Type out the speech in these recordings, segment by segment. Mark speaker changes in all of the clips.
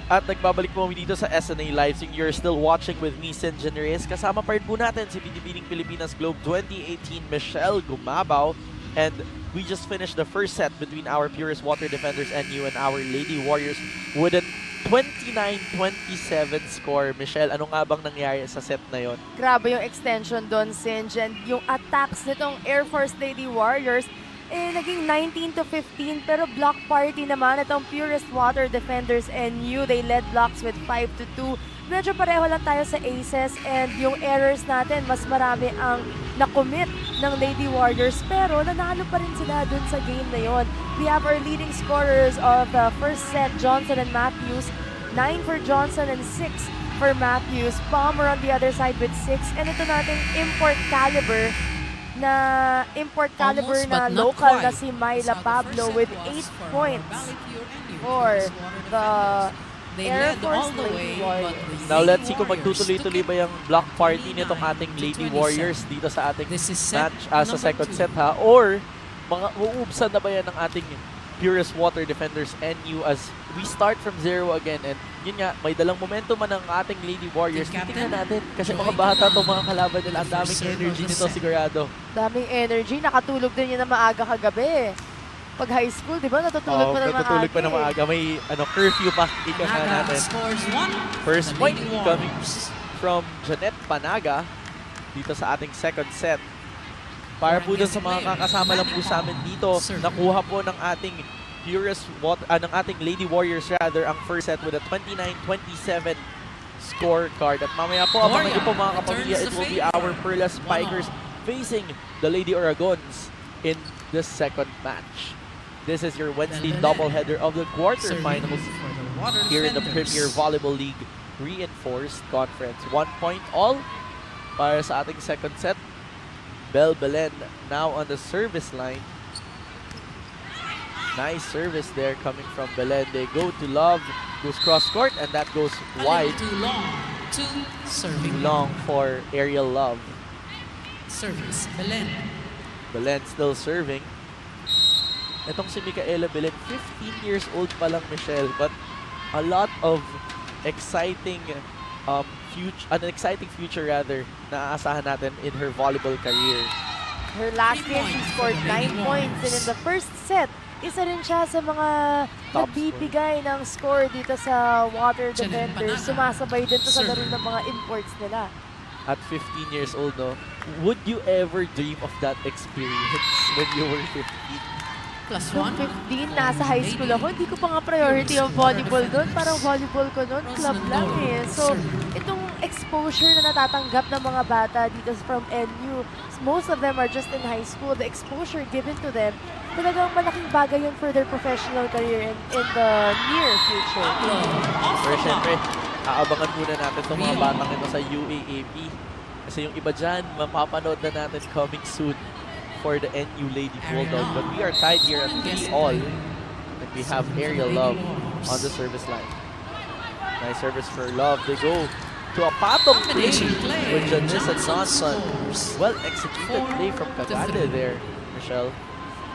Speaker 1: At nagbabalik po kami dito sa SNA Live. So you're still watching with me, Sinjan Reyes. Kasama pa rin po natin si Binibining Pilipinas Globe 2018, Michelle Gumabaw. And we just finished the first set between our Purest Water Defenders NU and our Lady Warriors with a 29-27 score. Michelle, ano nga bang nangyari sa set na yon?
Speaker 2: Grabe yung extension doon, Sinjan. Yung attacks nitong Air Force Lady Warriors, naging 19-15, pero block party naman itong Purest Water Defenders NU. They led blocks with 5-2. Medyo pareho lang tayo sa aces, and yung errors natin, mas marami ang nakommit ng Lady Warriors, pero nanalo pa rin sila dun sa game na yon. We have our leading scorers of the first set, Johnson and Matthews. 9 for Johnson and 6 for Matthews. Palmer on the other side with 6. And ito natin import caliber na local na si Myla Pablo with 8 points for the Air Force Lady Warriors.
Speaker 1: Now let's see kung magtutuloy-tuloy ba yung block party nitong ating Lady Warriors dito sa ating match sa second set ha, or mga uubsan na ba yan ng ating Purest Water Defenders NU as we start from 0 again. And yun nga, may dalang momentum man ang ating Lady Warriors. Titingnan natin kasi mga bata itong mga kalaban nila. Ang daming energy nito sigurado.
Speaker 2: Daming energy. Nakatulog din yun na maaga kagabi. Pag high school, di ba? Natutulog pa na maaga.
Speaker 1: Natutulog pa na maaga. May curfew pa. Ika nga natin. First point coming from Janet Panaga dito sa ating second set. Para po dun sa mga kakasama lang po sa amin dito, nakuha po ng ating ng ating Lady Warriors rather ang first set with a 29-27 scorecard. At mamaya po, abangan niyo po mga kapamilya, it will be our Perla Spikers facing the Lady Oragons in the second match. This is your Wednesday doubleheader of the quarterfinals here in the Premier Volleyball League Reinforced Conference. 1 point all para sa ating second set. Belen now on the service line. Nice service there coming from Belen. They go to Love, goes cross court, and that goes wide. Too long for Aerial Love.
Speaker 3: Service, Belen.
Speaker 1: Belen still serving. Itong si Micaela Belen, 15 years old pa lang, Michelle, but a lot of exciting future rather na aasahan natin in her volleyball career.
Speaker 2: Her last game, she scored 9 points, and in the first set, isa rin siya sa mga nagbibigay ng score dito sa Water Defenders. Sumasabay din to sa laro ng mga imports nila.
Speaker 1: At 15 years old, no? Would you ever dream of that experience when you were 15?
Speaker 2: Nung 15, nasa high school ako, hindi ko pa nga priority yung volleyball doon. Parang volleyball ko noon, club lang eh. So, itong exposure na natatanggap ng mga bata dito from NU, most of them are just in high school. The exposure given to them, talagang malaking bagay yun for their professional career in the near future.
Speaker 1: Pero syempre, aabangan muna natin itong mga batang ito sa UAAP. Kasi yung iba dyan, mapapanood na natin coming soon for the NU Lady Bulldog. But we are tied here at 3-all. And we have Aerial Love on the service line. Nice service for Love. They go to a patong play with Janissa Johnson. Well executed play from Cagade there, Michelle.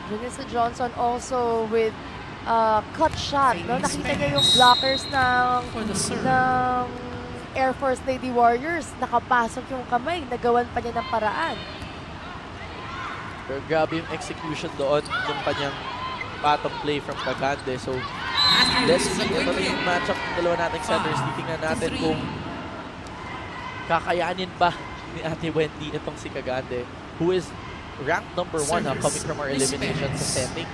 Speaker 2: Janissa Johnson also with cut shot. No? Nakita niya yung blockers ng Air Force Lady Warriors. Nakapasok yung kamay. Nagawan pa niya ng paraan.
Speaker 1: Pero grabe yung execution doon ng kanyang patong play from Cagande. So, let's see. Ito na yung matchup ng dalawa nating centers. Titingnan natin kung kakayanin ba ni Ate Wendy itong si Cagande, who is ranked number 1 coming from our elimination sa setting.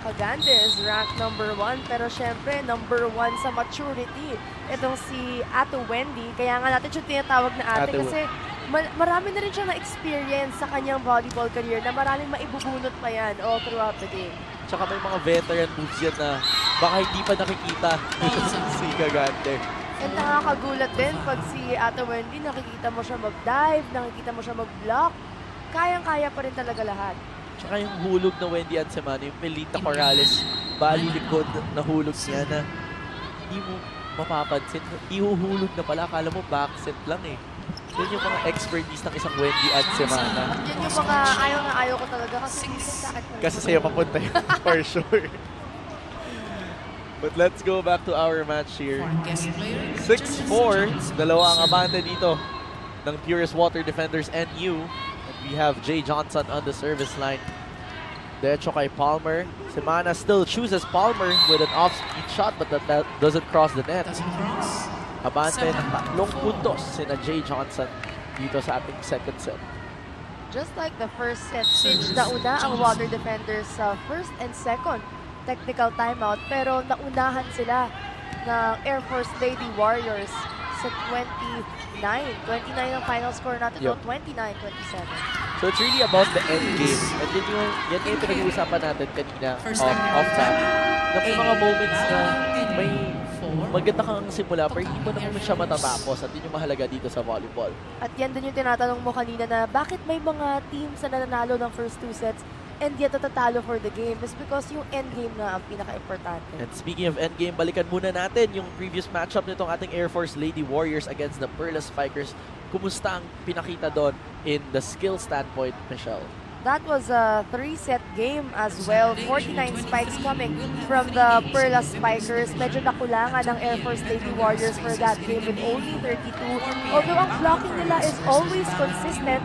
Speaker 2: Cagande is ranked number 1, pero syempre number 1 sa maturity itong si Ate Wendy. Kaya nga natin siya tinatawag na ate kasi marami na rin siya na-experience sa kanyang volleyball career na maraming maibubunot pa yan all throughout the game.
Speaker 1: Tsaka may mga veteran moves yan na baka hindi pa nakikita si Cagande.
Speaker 2: And nakakagulat din pag si Ate Wendy, nakikita mo siya mag-dive, nakikita mo siya mag-block. Kayang-kaya pa rin talaga lahat.
Speaker 1: Tsaka yung hulog na Wendy Ansemano, yung Melita Corrales, balilikod na hulog niya na hindi mo mapapansin. Ihuhulog na pala, akala mo backset lang eh. Yun yung mga expertise ng isang Wendy Ansemana.
Speaker 2: Yun yung mga ayaw na ayaw ko talaga kasi minsan sakit na.
Speaker 1: Kasi sa'yo papunta yun, for sure. But let's go back to our match here.
Speaker 3: Foreign guest player.
Speaker 1: 6-4. Dalawa ang abante dito ng Purest Water Defenders NU. And we have Jay Johnson on the service line. Derecho kay Palmer. Semana still chooses Palmer with an off-speed shot but that doesn't cross the net.
Speaker 3: Doesn't cross.
Speaker 1: Abante ng 3 puntos sina Jay Johnson dito sa ating second set.
Speaker 2: Just like the first set, Sinch, nauna ang Water Defenders sa first and second technical timeout, pero naunahan sila ng Air Force Lady Warriors sa 29. 29 ang final score natin,
Speaker 1: Yep.
Speaker 2: 29-27.
Speaker 1: So it's really about the end game. And yan yung pinag-uusapan natin kanina
Speaker 3: First
Speaker 1: off
Speaker 3: time
Speaker 1: time. Na may mga moments na may maganda kang simula pero hindi mo naman siya matatapos at yun yung mahalaga dito sa volleyball.
Speaker 2: At yan din yung tinatanong mo kanina na bakit may mga teams na nananalo ng first 2 sets and yet natatalo for the game is because yung end game na ang pinaka-importante.
Speaker 1: And speaking of endgame, balikan muna natin yung previous matchup nitong ating Air Force Lady Warriors against the Perla Spikers. Kumusta ang pinakita doon in the skill standpoint, Michelle?
Speaker 2: That was a 3-set game as well. 49 spikes coming from the Perla Spikers. Medyo nakulangan ng Air Force Lady Warriors for that game with only 32. Although ang blocking nila is always consistent,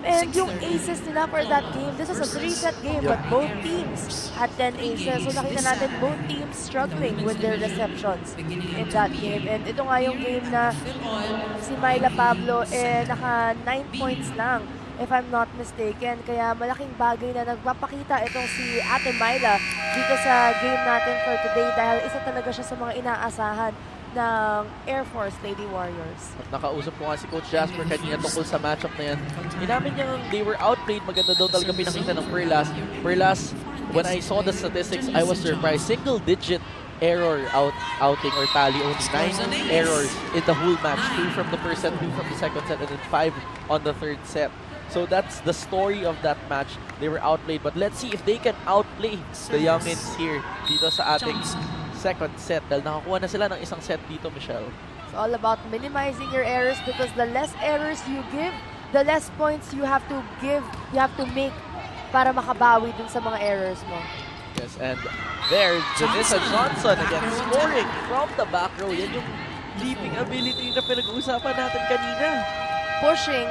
Speaker 2: and yung aces nila for that game, this was a 3-set game, but both teams had 10 aces. So nakita natin both teams struggling with their receptions in that game. And ito nga yung game na si Myla Pablo naka 9 points lang, if I'm not mistaken. Kaya malaking bagay na nagpapakita itong si Ate Myla dito sa game natin for today dahil isa talaga siya sa mga inaasahan ng Air Force Lady Warriors.
Speaker 1: At nakausap ko nga si Coach Jasper kanina tungkol sa matchup na yan. Inamin niya they were outplayed. Maganda daw talaga pinakita ng Perlas. Perlas, when I saw the statistics, I was surprised. Single-digit error outing or tally. Only 9 errors in the whole match. 2 from the first set, 2 from the second set, and then 5 on the third set. So that's the story of that match. They were outplayed. But let's see if they can outplay the youngins here dito sa ating second set. Dahil nakakuha na sila ng isang set dito, Michelle.
Speaker 2: It's all about minimizing your errors because the less errors you give, the less points you have to make para makabawi dun sa mga errors mo.
Speaker 1: Yes, and there, Janissa Johnson again scoring from the back row. Yan yung leaping ability na pinag-uusapan natin kanina.
Speaker 2: Pushing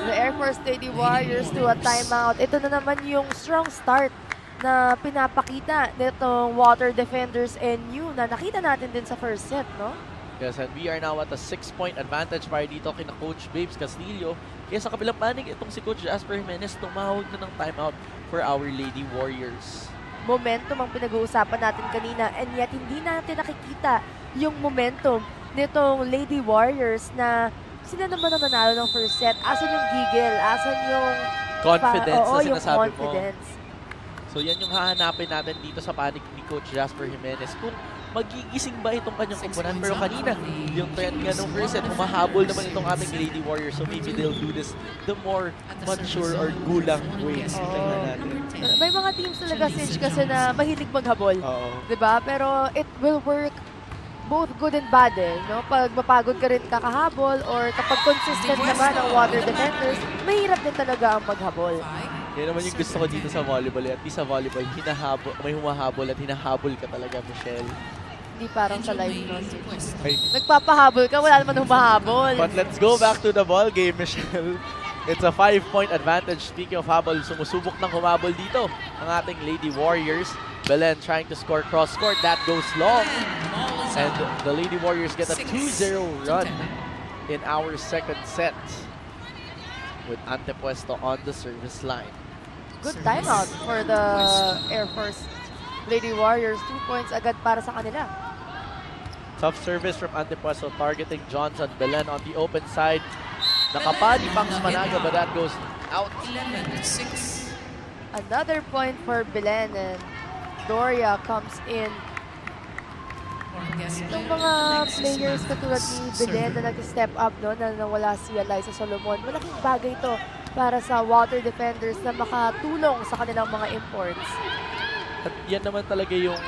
Speaker 2: the Air Force Lady Warriors to a timeout. Ito na naman yung strong start na pinapakita nitong Water Defenders NU na nakita natin din sa first set, no?
Speaker 1: Yes, and we are now at a 6-point advantage para dito kina Coach Babes Castillo. Kaya sa kabilang panig, itong si Coach Jasper Jimenez tumawag na ng timeout for our Lady Warriors.
Speaker 2: Momentum ang pinag-uusapan natin kanina and yet hindi natin nakikita yung momentum nitong Lady Warriors na sila naman ang nanalo ng first set. Asan yung gigil? Asan yung
Speaker 1: Confidence na
Speaker 2: yung
Speaker 1: sinasabi
Speaker 2: confidence.
Speaker 1: mo. So yan yung hahanapin natin dito sa panig ni Coach Jasper Jimenez. Kung magigising ba itong kanyang komponan. Pero kanina, yung trend nga nung first set, humahabol naman itong ating Lady Warriors. So maybe they'll do this the more mature or gulang way. Tingnan natin.
Speaker 2: May mga teams talaga, Sinch, kasi na mahilig maghabol.
Speaker 1: Oo.
Speaker 2: Diba? Pero it will work both good and bad no? Pag mapagod ka rin kakahabol or kapag consistent naman ang Water Defenders, mahirap din talaga ang maghabol.
Speaker 1: Yan naman yung gusto ko dito sa volleyball. At least sa volleyball, may humahabol at hinahabol ka talaga, Michelle.
Speaker 2: Hindi parang sa live no, Sinch.
Speaker 1: Ay.
Speaker 2: Nagpapahabol ka, wala naman humahabol.
Speaker 1: But let's go back to the ball game, Michelle. It's a 5-point advantage. Speaking of habol, sumusubok ng humabol dito ang ating Lady Warriors. Belen trying to score cross-court. That goes long. And the Lady Warriors get a 2-0 run in our second set with Antepuesto on the service line.
Speaker 2: Good timeout for the Air Force Lady Warriors. 2 points agad para sa kanila.
Speaker 1: Tough service from Antepuesto targeting Johnson. Belen on the open side. Nakapani Pangs Managa, but that goes out.
Speaker 3: 11-6.
Speaker 2: Another point for Belen and Doria comes in. Yung mga players katulad ni Belen na nag-step up no, na nawala si Eliza Solomon, malaking bagay to para sa Water Defenders na makatulong sa kanilang mga imports.
Speaker 1: At yan naman talaga yung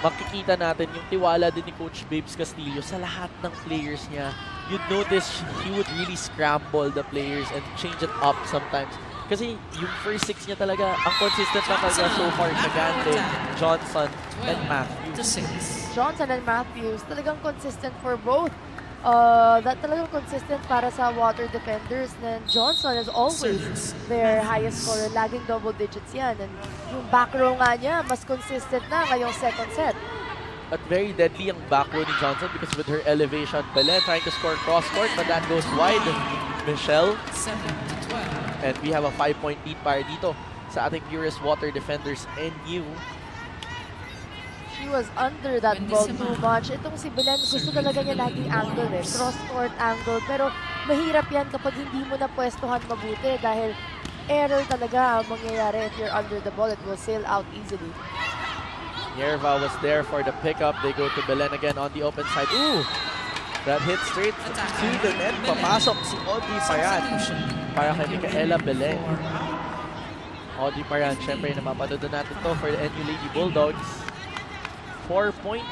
Speaker 1: makikita natin, yung tiwala din ni Coach Babes Castillo sa lahat ng players niya. You'd notice he would really scramble the players and change it up sometimes Kasi yung first 6 niya talaga, ang consistent na talaga so far, Kagante, Johnson, and
Speaker 3: 12 to
Speaker 1: Matthews.
Speaker 3: 6.
Speaker 2: Johnson and Matthews, talagang consistent for both. Talagang consistent para sa water defenders. And Johnson is always their highest scorer. Laging double digits yan. And yung back row nga niya, mas consistent na ngayong second set.
Speaker 1: At very deadly ang back row ni Johnson because with her elevation, Belen trying to score cross-court, but that goes wide. Michelle,
Speaker 3: 7 to 12.
Speaker 1: and we have a 5-point lead para dito sa ating Purest Water defenders, NU.
Speaker 2: She was under that ball too much. Itong si Belen, gusto talaga niya laging angle cross-court angle. Pero mahirap yan kapag hindi mo na pwestuhan mabuti dahil error talaga ang mangyayari if you're under the ball. It will sail out easily.
Speaker 1: Yerva was there for the pickup. They go to Belen again on the open side. Ooh! That hit straight to the net. Papasok si Audrey Paran para kay Micaela Belen. Audrey Paran, syempre na mapanood natin to for the NU Lady Bulldogs. 4-point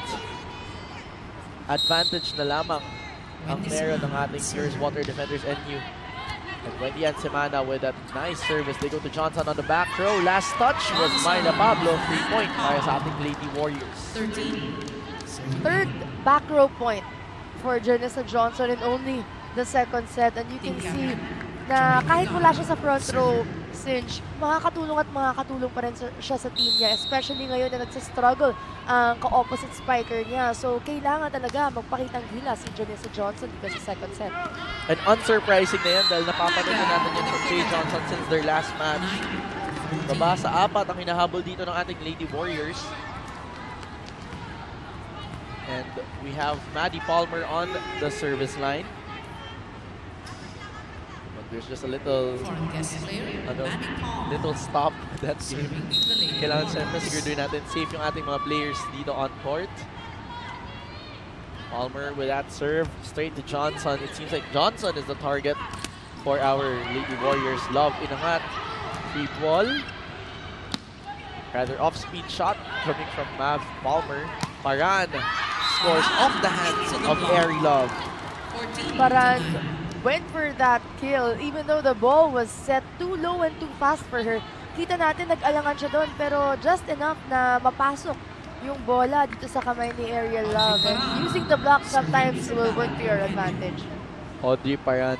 Speaker 1: advantage na lamang ang meron ng ating Purest Water defenders NU. And Wendy and Semana with that nice service. They go to Johnson on the back row. Last touch was Myla Pablo. 3-point para sa ating Lady Warriors.
Speaker 3: 13.
Speaker 2: Third back row point for Janessa Johnson in only the second set. And you can see na kahit wala siya sa front row, Sinch, makakatulong pa rin siya sa team niya. Especially ngayon na nagsistruggle ang ka-opposite spiker niya. So, kailangan talaga magpakitang hila si Janessa Johnson dito sa second set.
Speaker 1: And unsurprising na yan dahil napapanood na natin yan from Jay Johnson since their last match. Baba sa 4 ang hinahabol dito ng ating Lady Warriors. And we have Maddie Palmer on the service line. But there's just a little
Speaker 3: Foreign guest player, Maddie Palmer.
Speaker 1: little stop that game.
Speaker 3: Serving the Lady
Speaker 1: Kailangan siyempre
Speaker 3: Warriors.
Speaker 1: siguro natin safe yung ating mga players dito on court. Palmer with that serve straight to Johnson. It seems like Johnson is the target for our Lady Warriors. Love inangat. Free ball. Rather off-speed shot coming from Mav Palmer. Paran scores off the hands of Airy Love.
Speaker 3: 14.
Speaker 2: Paran went for that kill even though the ball was set too low and too fast for her. Kita natin nag-alangan siya doon pero just enough na mapasok yung bola dito sa kamay ni Ariel Love. And using the block sometimes will work to your advantage.
Speaker 1: Audrey Paran.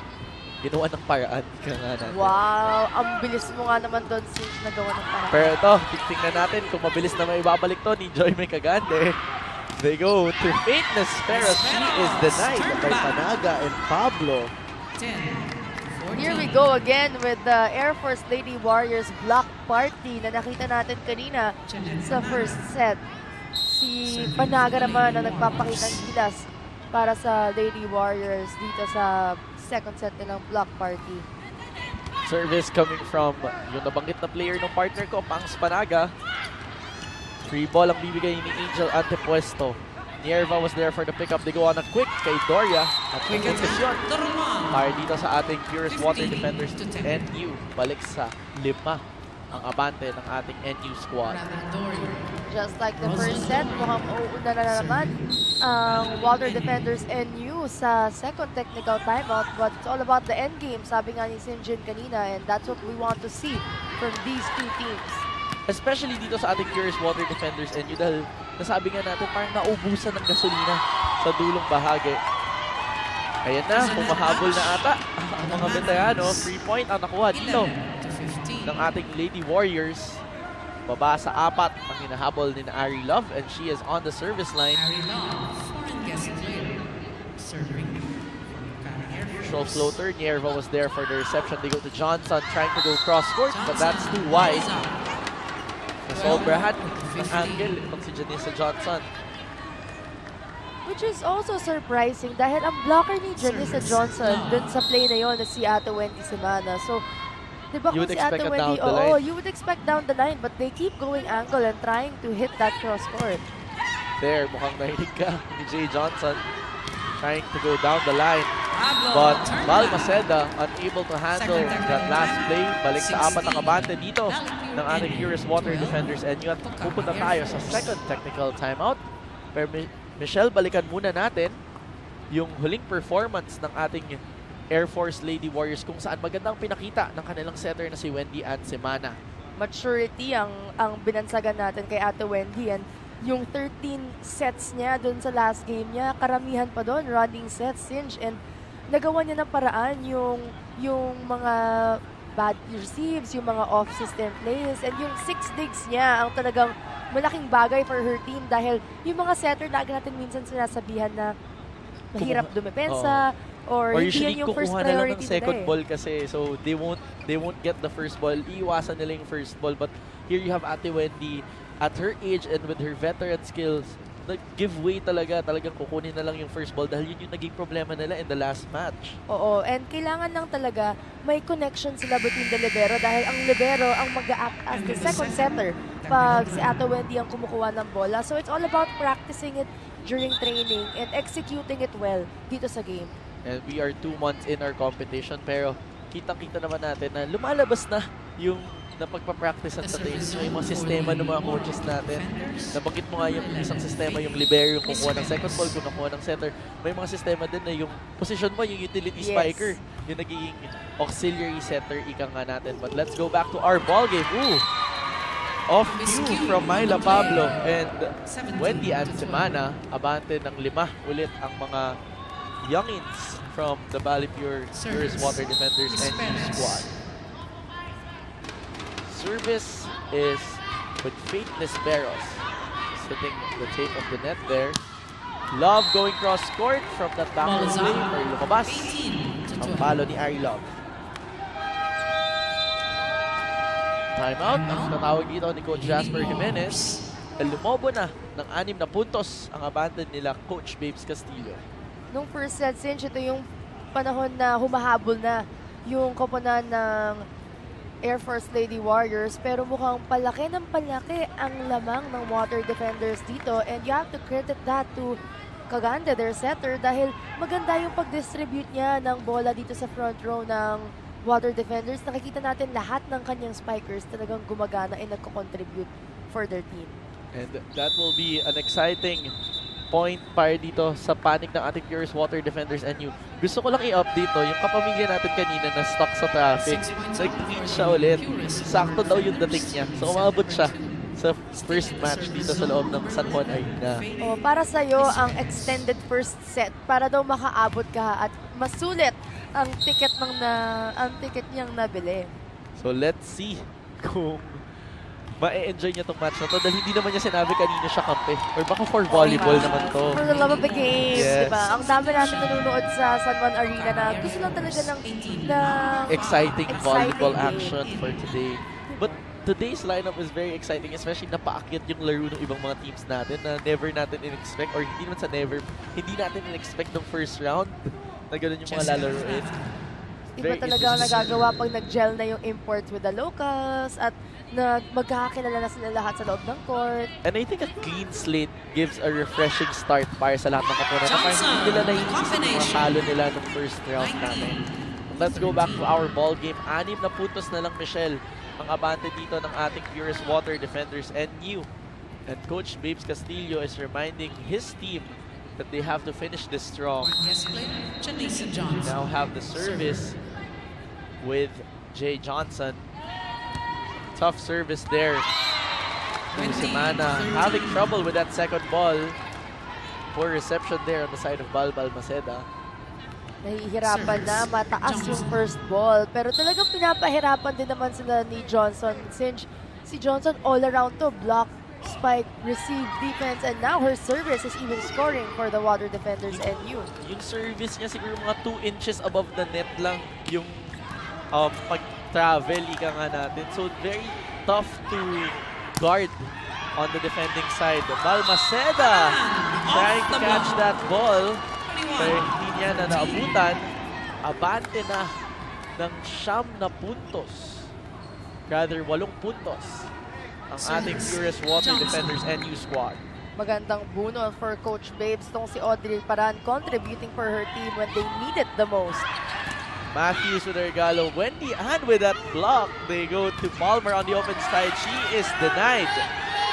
Speaker 1: Ginawa ng paraan. Ika nga natin.
Speaker 2: Wow! Ang bilis mo nga naman doon since nagawa ng paraan.
Speaker 1: Pero ito, tingnan natin kung mabilis na maibabalik to ni Joy Mecagande. They go to Faitness pero she is denied by Panaga and Pablo.
Speaker 3: 10. 14.
Speaker 2: Here we go again with the Air Force Lady Warriors block party na nakita natin kanina sa first set. Si Panaga naman na nagpapakita ng gilas para sa Lady Warriors dito sa second set nilang block party.
Speaker 1: Service coming from yung nabanggit na player ng partner ko, Pangs Panaga. Free ball ang bibigay ni Angel Antepuesto. Nierva was there for the pickup. They go on a quick kay Doria. At quick position para dito sa ating Purest Water defenders NU. Balik sa 5 ang abante ng ating NU squad.
Speaker 2: Just like the first set, mukhang mauuna na naman ang Water Defenders NU sa second technical timeout. But it's all about the end game, sabi nga ni Sinjin kanina, and that's what we want to see from these two teams.
Speaker 1: Especially dito sa ating Purest Water defenders NU dahil nasabi nga natin parang naubusan ng gasolina sa dulong bahagi. Ayan na, pumahabol na ata ang mga veterano. 3 point ang nakuha dito ng ating Lady Warriors. Baba sa 4 ang hinahabol ni Ari Love and she is on the service line.
Speaker 3: Ari Love, foreign guest player, serving.
Speaker 1: Control floater. Nierva was there for the reception. They go to Johnson trying to go cross court but that's too wide. Nasobrahan ng angle itong si Janessa Johnson.
Speaker 2: Which is also surprising dahil ang blocker ni Janessa Johnson dun sa play na yon na si Ate Wendy Semana. So, di ba
Speaker 1: You
Speaker 2: kung
Speaker 1: would
Speaker 2: si Ate
Speaker 1: expect a
Speaker 2: Wendy,
Speaker 1: down the line.
Speaker 2: you would expect down the line but they keep going angle and trying to hit that cross court.
Speaker 1: There, mukhang nahinig ka ni Jay Johnson trying to go down the line. But Val Maceda unable to handle that last play. Balik sa 4 ang abante dito ng ating Purest Water defenders NU at pupunta tayo sa second technical timeout. Pero Michelle, balikan muna natin yung huling performance ng ating Air Force Lady Warriors kung saan magandang pinakita ng kanilang setter na si Wendy at si Mana.
Speaker 2: Maturity ang binansagan natin kay Ate Wendy, and yung 13 sets niya doon sa last game niya, karamihan pa doon running sets, Singe, and nagawa niya ng paraan yung mga bad receives, yung mga off-system plays, and yung 6 digs niya ang talagang malaking bagay for her team dahil yung mga setter lagi natin minsan sinasabihan na mahirap dumepensa, or hindi
Speaker 1: usually
Speaker 2: yan yung first
Speaker 1: kukuha na lang
Speaker 2: priority
Speaker 1: ng second
Speaker 2: nila eh.
Speaker 1: ball kasi, so they won't get the first ball. Iiwasan nila yung first ball, but here you have Ate Wendy at her age and with her veteran skills, nag-give way talagang kukunin na lang yung first ball dahil yun yung naging problema nila in the last match.
Speaker 2: Oo, and kailangan lang talaga may connection sila between the libero dahil ang libero ang mag-act as the second setter pag si Ate Wendy ang kumukuha ng bola. So it's all about practicing it during training and executing it well dito sa game.
Speaker 1: And we are 2 months in our competition, pero kitang-kita naman natin na lumalabas na yung napagpa-practice sa team. So, yung mga sistema ng mga coaches natin. Nabanggit mo nga yung isang sistema, yung libero, yung kukuha ng second ball, kung nakuha ng center. May mga sistema din na yung position mo, yung utility spiker, yung nagiging auxiliary setter, ika nga natin. But let's go back to our ball game. Ooh! Off cue from Myla Pablo and Wendy and Semana. Abante ng 5 ulit ang mga youngins from the Balipure Purest Water Defenders and Youth Squad. Service is with Faithless Barros. Sitting the tape of the net there. Love going cross court from that backward play. Pero lumabas ang palo ni Ari Love. Timeout ang natawag dito ni Coach Jasper Jimenez. Lumobo na ng 6 na puntos ang abandon nila Coach Babes Castillo.
Speaker 2: Nung first set, Singe, ito yung panahon na humahabol na yung koponan ng Air Force Lady Warriors, pero mukhang palaki ng palaki ang lamang ng Water Defenders dito, and you have to credit that to Kaganda, their setter, dahil maganda yung pag-distribute niya ng bola dito sa front row ng Water Defenders. Nakikita natin lahat ng kanyang spikers talagang gumagana and nagko-contribute for their team.
Speaker 1: And that will be an exciting point para dito sa panic ng ating Purest Water Defenders and you. Gusto ko lang i-update yung kapamilya natin kanina na stuck sa traffic. Nag-tweet siya ulit. Sakto daw yung dating niya. So umabot siya sa first match dito sa loob ng San Juan Arena.
Speaker 2: Oh, para sa'yo ang extended first set para daw makaabot ka at masulit ang ticket niyang nabili.
Speaker 1: So let's see kung ma-enjoy niya tong match na to dahil hindi naman niya sinabi kanina siya kampe. Or baka for volleyball naman to.
Speaker 2: For the love of the game,
Speaker 1: yes.
Speaker 2: Diba? Ang dami natin nanonood sa San Juan Arena na gusto lang talaga ng
Speaker 1: exciting volleyball
Speaker 2: game.
Speaker 1: action for today. But today's lineup is very exciting, especially napaakyat yung laro ng ibang mga teams natin na never natin in-expect, or hindi naman sa never, hindi natin in-expect ng first round na gano'n yung mga lalaroin.
Speaker 2: Iba talaga ang nagagawa pag nag-gel na yung imports with the locals at magkakakilala na sila lahat sa loob ng court.
Speaker 1: And I think a clean slate gives a refreshing start para sa lahat ng kapunan. Parang hindi nila naiisip mga talo nila ng first round natin. Let's go back to our ball game. 6 na puntos na lang, Michelle, ang abante dito ng ating Purest Water Defenders and you. And Coach Babes Castillo is reminding his team that they have to finish this strong. We now have the service with Jay Johnson. Tough service there. Semana having trouble with that second ball. Poor reception there on the side of Balbal Maceda.
Speaker 2: Nahihirapan na, mataas yung first ball. Pero talagang pinapahirapan din naman sila ni Johnson. Since si Johnson all around to block, spike, receive, defense, and now her service is even scoring for the Water Defenders and you.
Speaker 1: Yung service niya siguro mga 2 inches above the net lang yung pag-travel, ika nga natin. So very tough to guard on the defending side. Balmaceda trying to catch that ball. Pero hindi niya na naabutan. Abante na ng 9 na puntos. Rather, 8 puntos ang ating Purest Water Defenders NU squad.
Speaker 2: Magandang buno for Coach Babes tong si Audrey Paran, contributing for her team when they need it the most.
Speaker 1: Matthews with the regalo. Wendy, and with that block, they go to Palmer on the open side. She is denied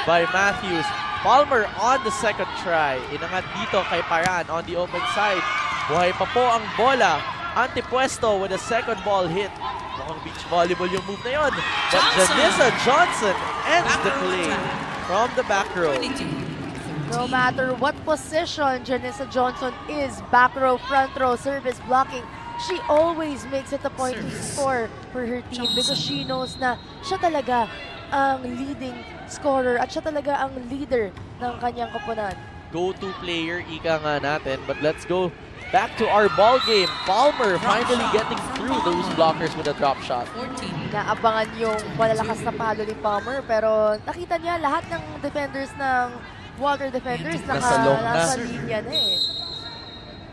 Speaker 1: by Matthews. Palmer on the second try. Inangat dito kay Paran on the open side. Buhay pa po ang bola Antipuesto with a second ball hit. Mukhang beach volleyball yung move na yun. But Janessa Johnson ends the play from the back row.
Speaker 2: No matter what position Janessa Johnson is, back row, front row, service, blocking, she always makes it a point to score for her team because she knows na siya talaga ang leading scorer at siya talaga ang leader ng kanyang koponan.
Speaker 1: Go-to player, ika nga natin. But let's go back to our ball game. Palmer finally getting through those blockers with a drop shot.
Speaker 2: Naabangan yung malalakas na palo ni Palmer pero nakita niya lahat ng defenders ng water defenders nasa linya na eh.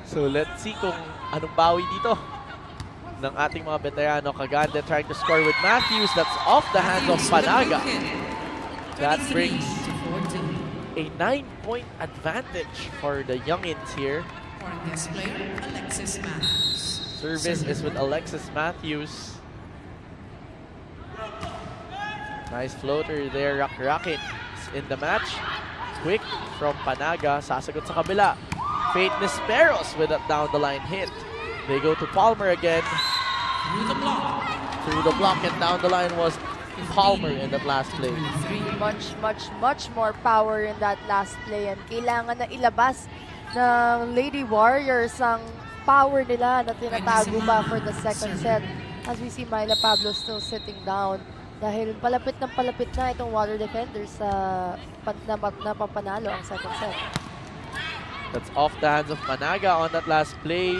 Speaker 1: So let's see kung anong bawi dito ng ating mga veterano. Cagande trying to score with Matthews. That's off the hands of Panaga. That brings a 9-point advantage for the youngins here. Service is with Alexis Matthews. Nice floater there. Rocket in the match. Quick from Panaga. Sasagot sa kabila. Faith Nisperos with a down-the-line hit. They go to Palmer again. Through the block and down the line was Palmer in that last play.
Speaker 2: Much more power in that last play. And kailangan na ilabas ng Lady Warriors ang power nila na tinatago pa for the second set. As we see Myla Pablo still sitting down. Dahil palapit na itong water defenders sa napapanalo ang second set.
Speaker 1: That's off the hands of Panaga on that last play.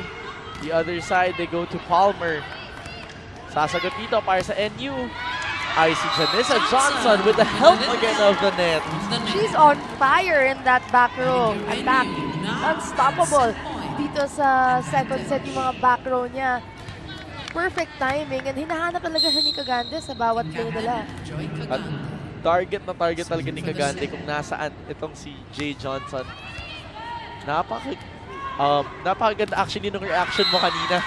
Speaker 1: The other side, they go to Palmer. Sasagot dito para sa NU. I see Janessa Johnson with the help again of the net.
Speaker 2: She's on fire in that back row attack. Unstoppable. Dito sa second set yung mga back row niya. Perfect timing and hinahanap talaga siya ni Cagande sa bawat play nila.
Speaker 1: At target na target talaga ni Cagande kung nasaan itong si Jay Johnson. Napakaganda actually nung reaction mo kanina,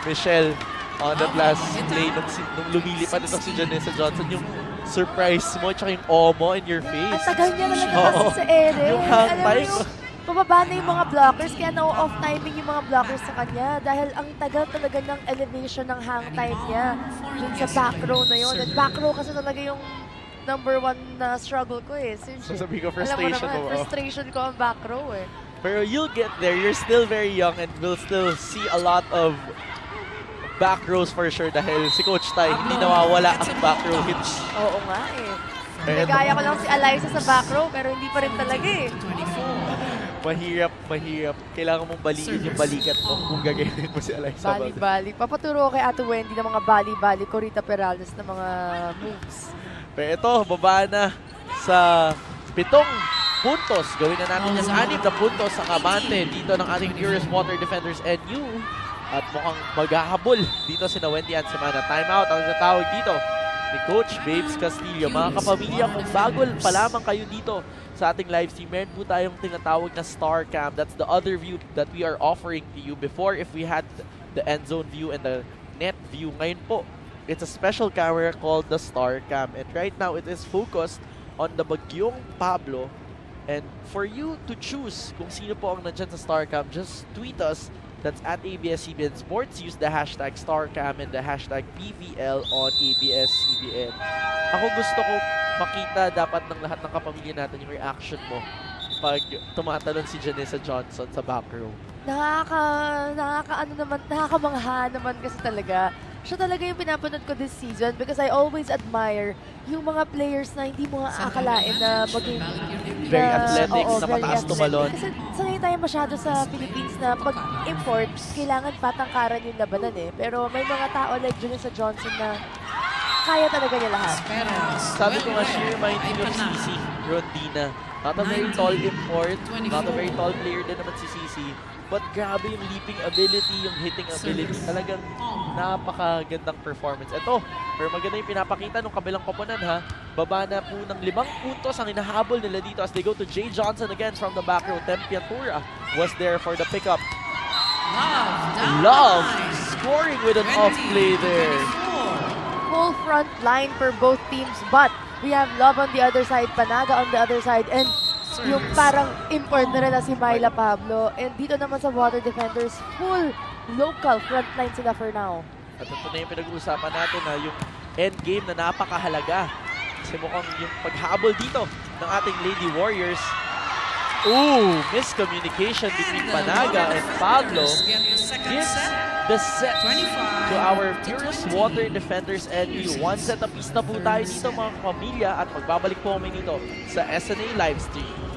Speaker 1: Michelle, on that last play nung lumilipad itong si Janessa Johnson. Yung surprise mo at yung awe mo in your face.
Speaker 2: At tagal niya na lumabas sa ere.
Speaker 1: Yung hang time.
Speaker 2: Pababa na yung mga blockers, kaya na-off timing yung mga blockers sa kanya dahil ang tagal talaga ng elevation ng hang time niya dun sa back row na yun. At back row kasi talaga yung number one na struggle ko eh.
Speaker 1: Sasabi ko frustration
Speaker 2: mo.
Speaker 1: mo.
Speaker 2: Frustration ko ang back row eh.
Speaker 1: Pero you'll get there. You're still very young and we'll still see a lot of back rows for sure dahil si Coach Ty hindi nawawala ang back row hits.
Speaker 2: Oo nga eh. Nagaya ko lang si Eliza sa back row pero hindi pa rin talaga eh.
Speaker 1: Mahirap. Kailangan mong balikin yung balikat mo kung gagawin mo si Eliza.
Speaker 2: Bali. Papaturo kay Ate Wendy ng mga bali, Corita Perales na mga moves.
Speaker 1: Pero ito, baba na sa 7 puntos. Gawin na natin yung 6 na puntos sa kabante dito ng ating Purest Water Defenders NU. At mukhang maghahabol dito si Wendy Ansemana. Timeout ang natawag dito ni Coach Babes Castillo. Mga kapamilya, kung bago pa lamang kayo dito sa ating live stream, meron po tayong tinatawag na Star Cam. That's the other view that we are offering to you. Before, if we had the end zone view and the net view, ngayon po, it's a special camera called the Star Cam. And right now, it is focused on the Bagyong Pablo. And for you to choose kung sino po ang nandyan sa Star Cam, just tweet us. That's at ABS-CBN Sports. Use the hashtag StarCam and the hashtag PVL on ABS-CBN. Ako gusto ko makita dapat ng lahat ng kapamilya natin yung reaction mo pag tumatalon si Janessa Johnson sa back row.
Speaker 2: Nakakamangha naman kasi talaga. Siya talaga yung pinapanood ko this season because I always admire yung mga players na hindi mo aakalain na maging
Speaker 1: very athletic, na
Speaker 2: very
Speaker 1: mataas tumalon.
Speaker 2: Kasi sanay tayo masyado sa Philippines na pag-import, kailangan patangkaran yung labanan eh. Pero may mga tao like Janessa Johnson na kaya talaga niya lahat.
Speaker 1: Sabi ko nga, sheer minding of Cici Rondina. Not a very tall import, not a very tall player din naman si Cici. But grabe yung leaping ability, yung hitting ability. Talagang napakagandang performance. Ito, pero maganda yung pinapakita ng kabilang koponan ha. Baba na po ng 5 puntos ang hinahabol nila dito as they go to Jay Johnson again from the back row. Tempiatura was there for the pickup. Love scoring with an off play there.
Speaker 2: Full front line for both teams, but we have Love on the other side, Panaga on the other side, and yung parang import na rin na si Myla Pablo. And dito naman sa Water Defenders, full local frontline sila for now.
Speaker 1: At ito na yung pinag-uusapan natin na yung endgame na napakahalaga. Kasi mukhang yung paghabol dito ng ating Lady Warriors. Ooh, miscommunication between Panaga and Pablo gives the set to our Purest Water Defenders NU. One set apiece na po tayo dito mga kapamilya at magbabalik po kami dito sa SNA Livestream.